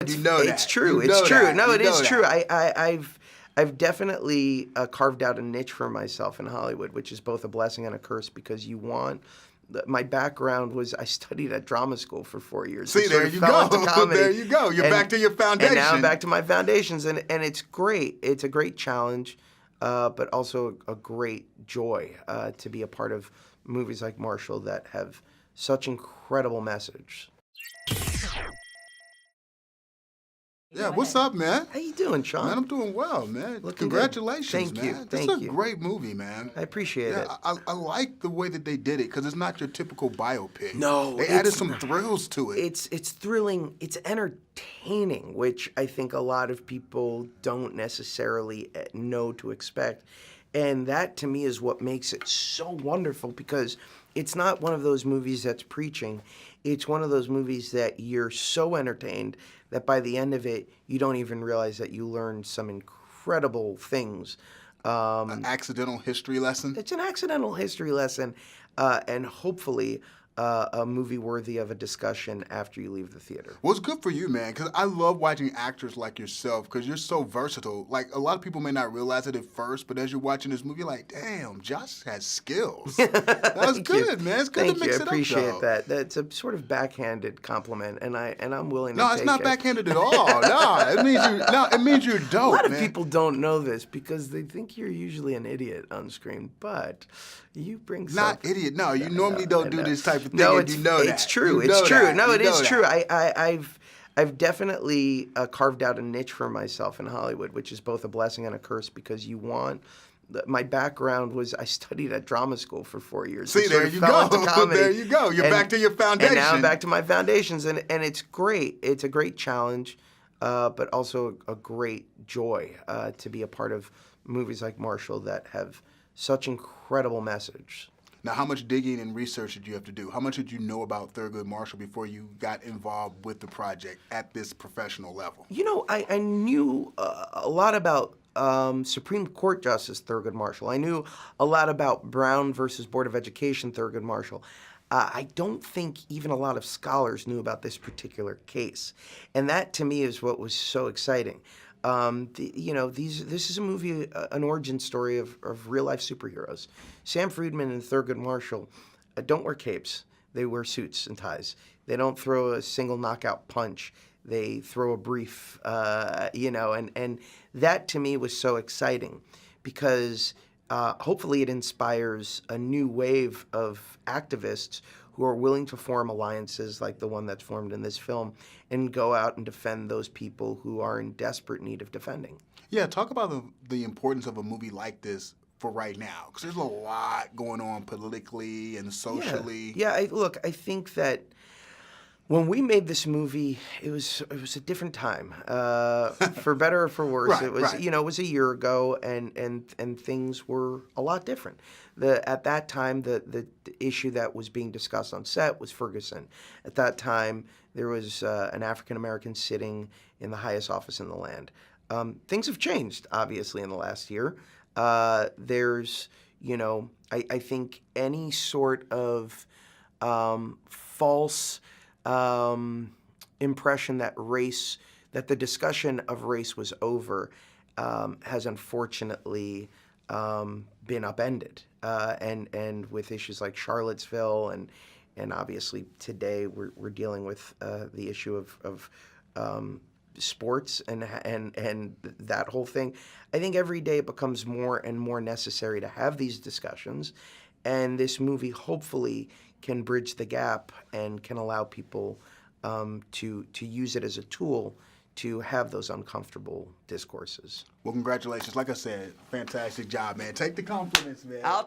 You know that. It's true. You know It's true. that. No, You it know is that. true. I've definitely carved out a niche for myself in Hollywood, which is both a blessing and a curse because you want. My background was I studied at drama school for 4 years. See, and there sort of you fell go. into comedy. There you go. You're And- back to your foundation. And now I'm back to my foundations, and it's great. It's a great challenge, but also a great joy to be a part of movies like Marshall that have such incredible message. Yeah, what's up, man? How you doing, Shawn? Man, I'm doing well, man. Looking Congratulations, good. Thank you. man. Thank This is a you. great movie, man. I appreciate it. I like the way that they did it because it's not your typical biopic. No, they added some thrills to it. It's thrilling. It's entertaining, which I think a lot of people don't necessarily know to expect. And that, to me, is what makes it so wonderful because it's not one of those movies that's preaching. It's one of those movies that you're so entertained that by the end of it, you don't even realize that you learned some incredible things. An accidental history lesson? It's an accidental history lesson, and hopefully a movie worthy of a discussion after you leave the theater. Well, it's good for you, man, because I love watching actors like yourself because you're so versatile. Like, a lot of people may not realize it at first, but as you're watching this movie, you're like, damn, Josh has skills. That was good, man. It's good to mix it up, I appreciate though. that. That's a sort of backhanded compliment, and I'm willing to No, take it's not it. backhanded at all. It means you're dope, A lot of man. people don't know this because they think you're usually an idiot on screen, but you bring Not something. idiot. No, you normally don't do this type of thing. No, and you know that. it's true. You know It's true. that. No, You it know is that. true. I've definitely carved out a niche for myself in Hollywood, which is both a blessing and a curse because you want. My background was I studied at drama school for 4 years. See, and sort there of you fell go. into comedy. There you go. You're back to your foundation. And now I'm back to my foundations, and it's great. It's a great challenge, but also a great joy to be a part of movies like Marshall that have such incredible message. Now, how much digging and research did you have to do? How much did you know about Thurgood Marshall before you got involved with the project at this professional level? You know, I knew a lot about Supreme Court Justice Thurgood Marshall. I knew a lot about Brown versus Board of Education Thurgood Marshall. I don't think even a lot of scholars knew about this particular case. And that, to me, is what was so exciting. This is a movie, an origin story of real-life superheroes. Sam Friedman and Thurgood Marshall don't wear capes. They wear suits and ties. They don't throw a single knockout punch. They throw a brief, and that, to me, was so exciting because hopefully it inspires a new wave of activists who are willing to form alliances like the one that's formed in this film and go out and defend those people who are in desperate need of defending. Yeah, talk about the importance of a movie like this for right now, because there's a lot going on politically and socially. Yeah, I think that when we made this movie, it was a different time, for better or for worse. Right, it was right. it was a year ago, and things were a lot different. At that time, the issue that was being discussed on set was Ferguson. At that time, there was an African American sitting in the highest office in the land. Things have changed, obviously, in the last year. There's, I think any sort of false impression that the discussion of race was over has unfortunately been upended. And with issues like Charlottesville and obviously today we're dealing with the issue of sports and that whole thing. I think every day it becomes more and more necessary to have these discussions, and this movie hopefully can bridge the gap and can allow people to use it as a tool to have those uncomfortable discourses. Well, congratulations. Like I said, fantastic job, man. Take the compliments, man. I'll